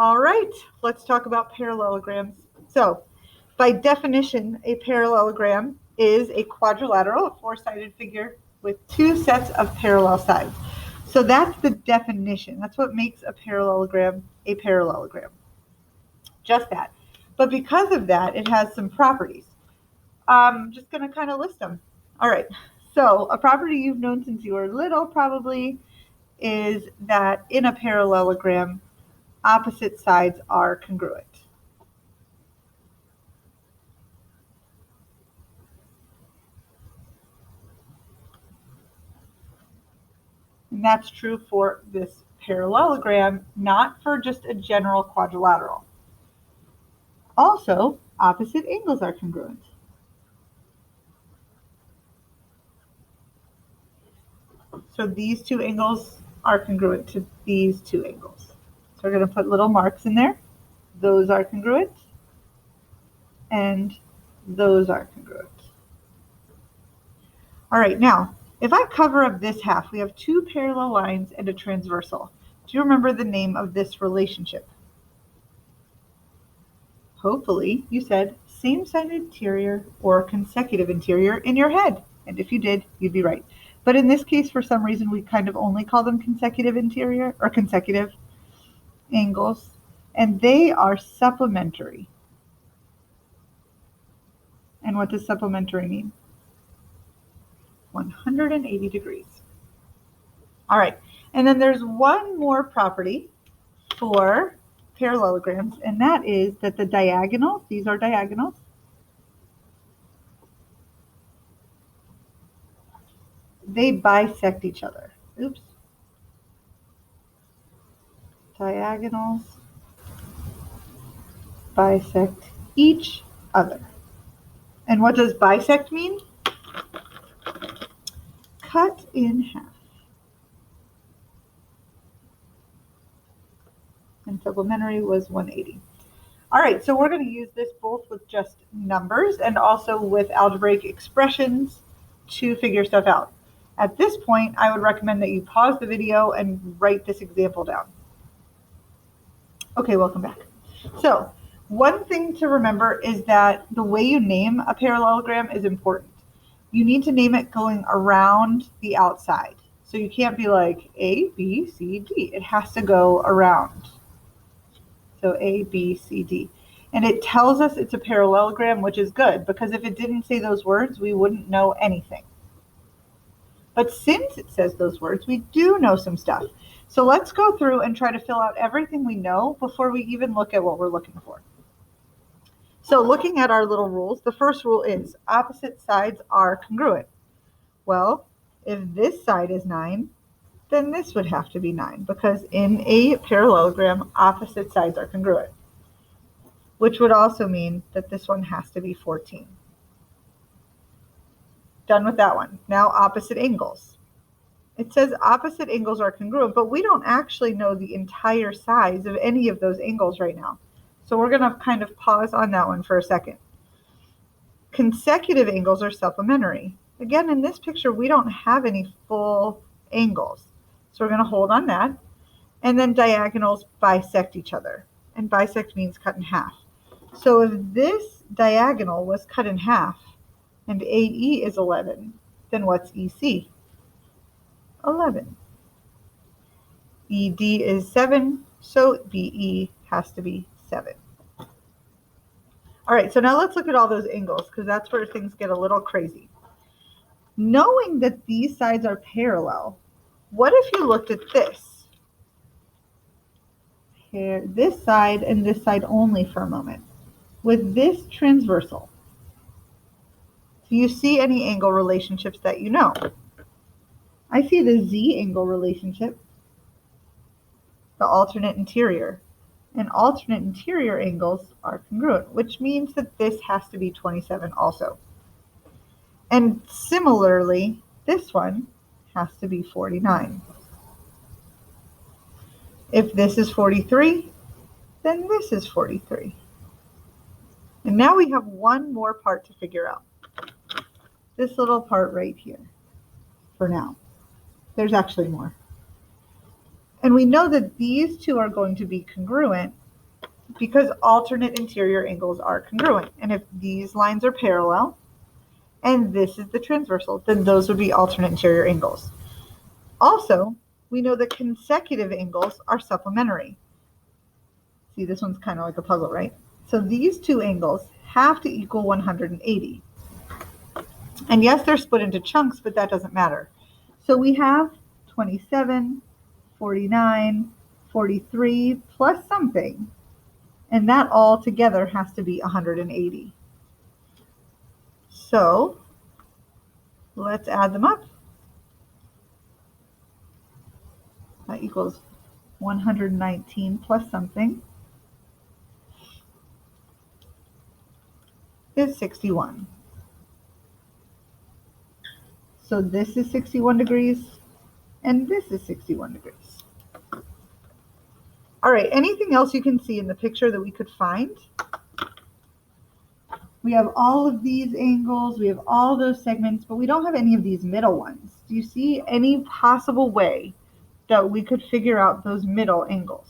All right, let's talk about parallelograms. So, by definition, a parallelogram is a quadrilateral, a four-sided figure with two sets of parallel sides. So that's the definition. That's what makes a parallelogram a parallelogram. Just that. But because of that, it has some properties. I'm just going to kind of list them. All right. So a property you've known since you were little probably is that in a parallelogram, opposite sides are congruent. And that's true for this parallelogram, not for just a general quadrilateral. Also, opposite angles are congruent. So these two angles are congruent to these two angles. So we're going to put little marks in there. Those are congruent. And those are congruent. All right, now, if I cover up this half, we have two parallel lines and a transversal. Do you remember the name of this relationship? Hopefully, you said same-sided interior or consecutive interior in your head. And if you did, you'd be right. But in this case, for some reason, we kind of only call them consecutive interior or consecutive angles. And they are supplementary. And what does supplementary mean? 180 degrees. All right. And then there's one more property for parallelograms, and that is that the diagonals, these are diagonals, they bisect each other. Oops. Diagonals bisect each other. And what does bisect mean? Cut in half. And supplementary was 180. All right, so we're going to use this both with just numbers and also with algebraic expressions to figure stuff out. At this point, I would recommend that you pause the video and write this example down. Okay, welcome back. So, one thing to remember is that the way you name a parallelogram is important. You need to name it going around the outside. So you can't be like A, B, C, D. It has to go around. So A, B, C, D. And it tells us it's a parallelogram, which is good, because if it didn't say those words, we wouldn't know anything. But since it says those words, we do know some stuff. So let's go through and try to fill out everything we know before we even look at what we're looking for. So looking at our little rules, the first rule is opposite sides are congruent. Well, if this side is 9, then this would have to be 9, because in a parallelogram, opposite sides are congruent, which would also mean that this one has to be 14. Done with that one. Now opposite angles. It says opposite angles are congruent, but we don't actually know the entire size of any of those angles right now. So we're going to kind of pause on that one for a second. Consecutive angles are supplementary. Again, in this picture, we don't have any full angles. So we're going to hold on that. And then diagonals bisect each other. And bisect means cut in half. So if this diagonal was cut in half and AE is 11, then what's EC? 11. ED is 7, so BE has to be 7. All right, so now let's look at all those angles, because that's where things get a little crazy. Knowing that these sides are parallel, what if you looked at this? Here, this side and this side only for a moment, with this transversal. Do you see any angle relationships that you know? I see the Z angle relationship, the alternate interior, and alternate interior angles are congruent, which means that this has to be 27 also. And similarly, this one has to be 49. If this is 43, then this is 43. And now we have one more part to figure out. This little part right here, for now. There's actually more. And we know that these two are going to be congruent because alternate interior angles are congruent. And if these lines are parallel and this is the transversal, then those would be alternate interior angles. Also, we know that consecutive angles are supplementary. See, this one's kind of like a puzzle, right? So these two angles have to equal 180. And yes, they're split into chunks, but that doesn't matter. So we have 27, 49, 43 plus something. And that all together has to be 180. So let's add them up. That equals 119 plus something is 61. So this is 61 degrees, and this is 61 degrees. All right, anything else you can see in the picture that we could find? We have all of these angles, we have all those segments, but we don't have any of these middle ones. Do you see any possible way that we could figure out those middle angles?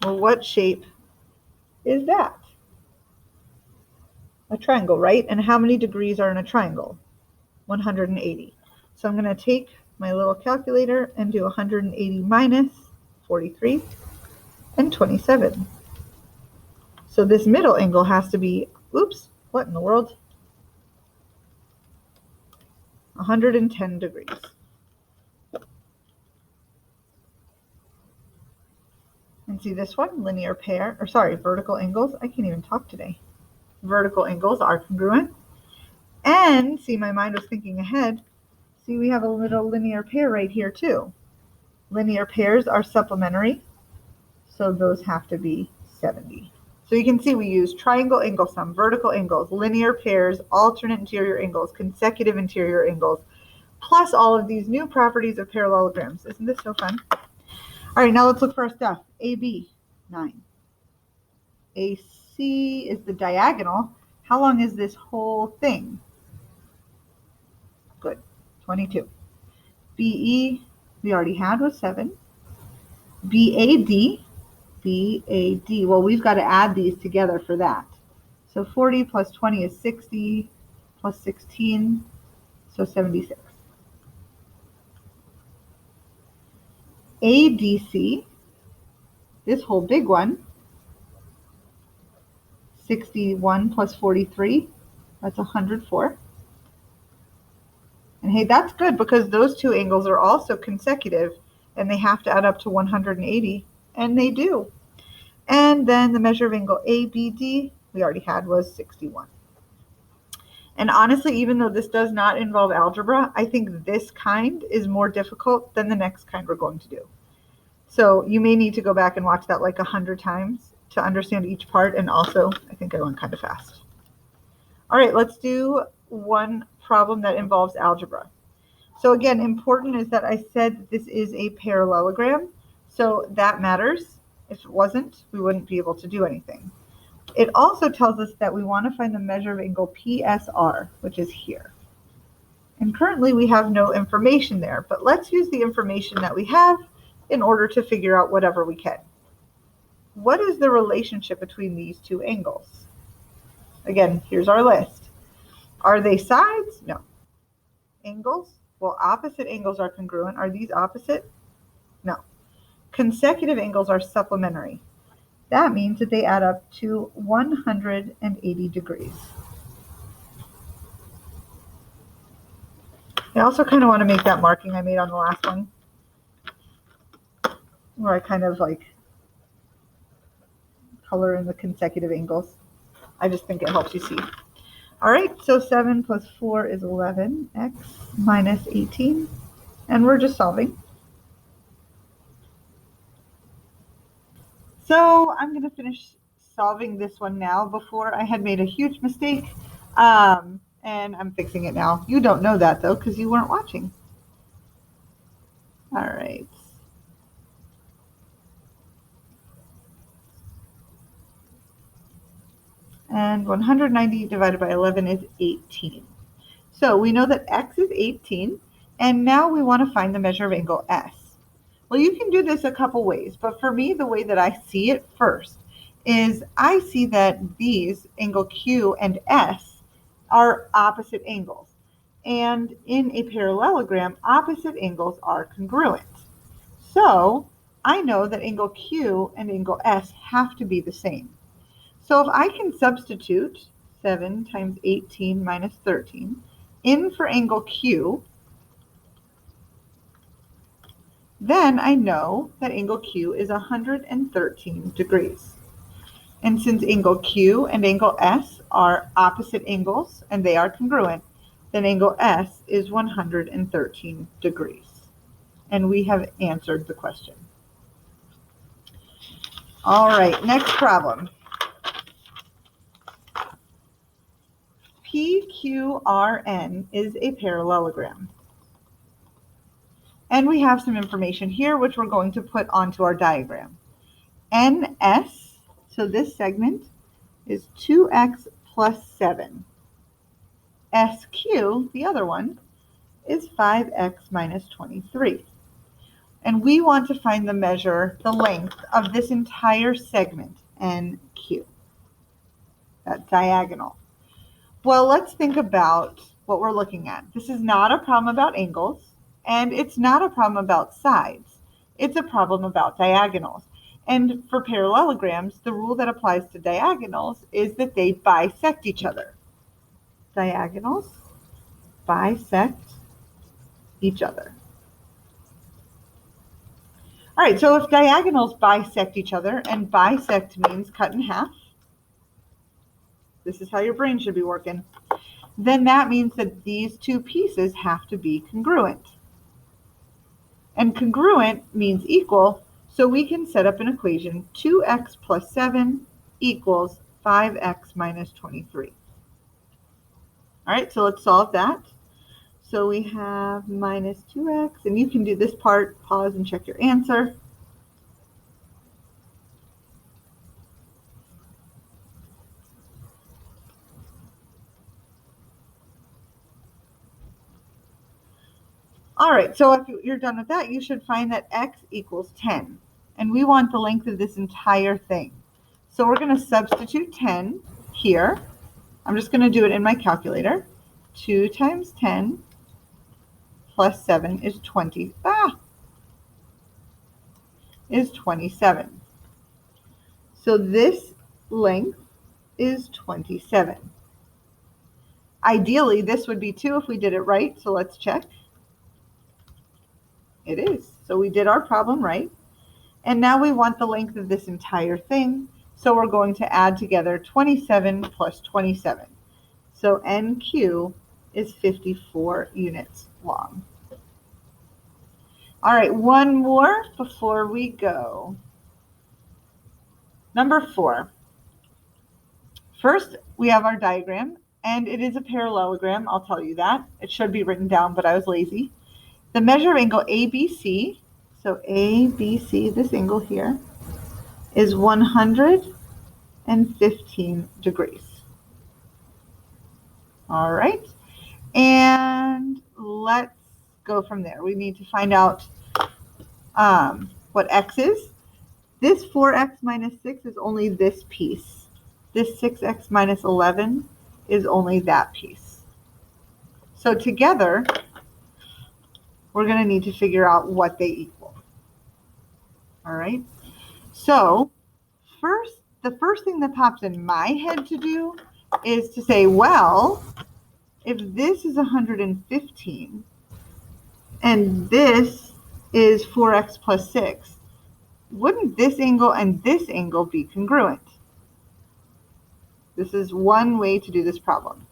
Well, what shape is that? A triangle, right? And how many degrees are in a triangle? 180. So I'm going to take my little calculator and do 180 minus 43 and 27. So this middle angle has to be, oops, what in the world? 110 degrees. And see this one, linear pair, or sorry, vertical angles. I can't even talk today. Vertical angles are congruent. And see, my mind was thinking ahead. See, we have a little linear pair right here too. Linear pairs are supplementary, so those have to be 70. So you can see we use triangle angle sum, vertical angles, linear pairs, alternate interior angles, consecutive interior angles, plus all of these new properties of parallelograms. Isn't this so fun? All right, now let's look for our stuff. AB, 9. AC is the diagonal. How long is this whole thing? Good, 22. BE, we already had, was 7. BAD, well, we've got to add these together for that. So 40 plus 20 is 60, plus 16, so 76. ADC, this whole big one, 61 plus 43, that's 104. And hey, that's good because those two angles are also consecutive and they have to add up to 180, and they do. And then the measure of angle ABD, we already had, was 61. And honestly, even though this does not involve algebra, I think this kind is more difficult than the next kind we're going to do. So you may need to go back and watch that like 100 times to understand each part. And also, I think I went kind of fast. All right, let's do one problem that involves algebra. So again, important is that I said that this is a parallelogram. So that matters. If it wasn't, we wouldn't be able to do anything. It also tells us that we want to find the measure of angle PSR, which is here. And currently we have no information there, but let's use the information that we have in order to figure out whatever we can. What is the relationship between these two angles? Again, here's our list. Are they sides? No. Angles? Well, opposite angles are congruent. Are these opposite? No. Consecutive angles are supplementary. That means that they add up to 180 degrees. I also kind of want to make that marking I made on the last one, where I kind of like color in the consecutive angles. I just think it helps you see. All right, so 7 plus 4 is 11, x minus 18, and we're just solving. So I'm going to finish solving this one now. Before I had made a huge mistake, and I'm fixing it now. You don't know that though, because you weren't watching. All right. And 190 divided by 11 is 18. So we know that x is 18, and now we want to find the measure of angle S. Well, you can do this a couple ways, but for me, the way that I see it first is I see that these, angle Q and S, are opposite angles. And in a parallelogram, opposite angles are congruent. So I know that angle Q and angle S have to be the same. So if I can substitute 7 times 18 minus 13 in for angle Q, then I know that angle Q is 113 degrees. And since angle Q and angle S are opposite angles and they are congruent, then angle S is 113 degrees. And we have answered the question. All right, next problem. PQRN is a parallelogram. And we have some information here which we're going to put onto our diagram. NS, so this segment, is 2x plus 7. SQ, the other one, is 5x minus 23. And we want to find the length of this entire segment, NQ, that diagonal. Well, let's think about what we're looking at. This is not a problem about angles, and it's not a problem about sides. It's a problem about diagonals. And for parallelograms, the rule that applies to diagonals is that they bisect each other. Diagonals bisect each other. All right, so if diagonals bisect each other, and bisect means cut in half, this is how your brain should be working, then that means that these two pieces have to be congruent. And congruent means equal, so we can set up an equation, 2x plus 7 equals 5x minus 23. All right, so let's solve that. So we have minus 2x, and you can do this part, pause and check your answer. All right, so if you're done with that, you should find that x equals 10. And we want the length of this entire thing. So we're going to substitute 10 here. I'm just going to do it in my calculator. 2 times 10 plus 7 is 27. So this length is 27. Ideally, this would be 2 if we did it right, so let's check. It is. So we did our problem right. And now we want the length of this entire thing, so we're going to add together 27 plus 27. So NQ is 54 units long. All right, one more before we go. Number 4. First, we have our diagram, and it is a parallelogram, I'll tell you that. It should be written down, but I was lazy. The measure of angle ABC, so ABC, this angle here, is 115 degrees. All right, and let's go from there. We need to find out what x is. This 4x minus 6 is only this piece. This 6x minus 11 is only that piece. So together, we're going to need to figure out what they equal. All right, so the first thing that pops in my head to do is to say, well, if this is 115 and this is 4x plus 6, wouldn't this angle and this angle be congruent? This is one way to do this problem.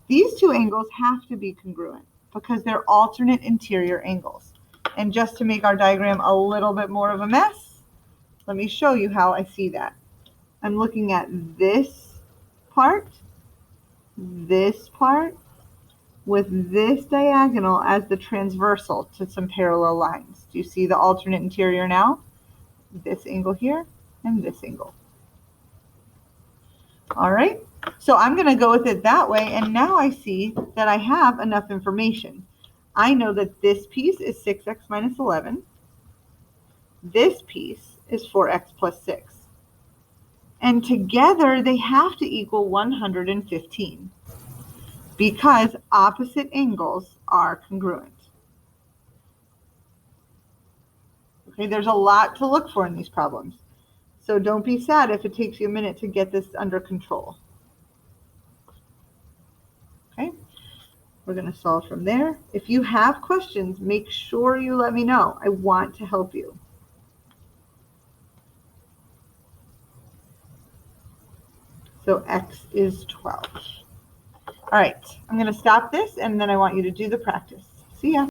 These two angles have to be congruent because they're alternate interior angles. And just to make our diagram a little bit more of a mess, let me show you how I see that. I'm looking at this part with this diagonal as the transversal to some parallel lines. Do you see the alternate interior now? This angle here and this angle. All right, so I'm going to go with it that way, and now I see that I have enough information. I know that this piece is 6x minus 11. This piece is 4x plus 6. And together they have to equal 115 because opposite angles are congruent. Okay, there's a lot to look for in these problems. So don't be sad if it takes you a minute to get this under control. Okay, we're going to solve from there. If you have questions, make sure you let me know. I want to help you. So x is 12. All right, I'm going to stop this and then I want you to do the practice. See ya.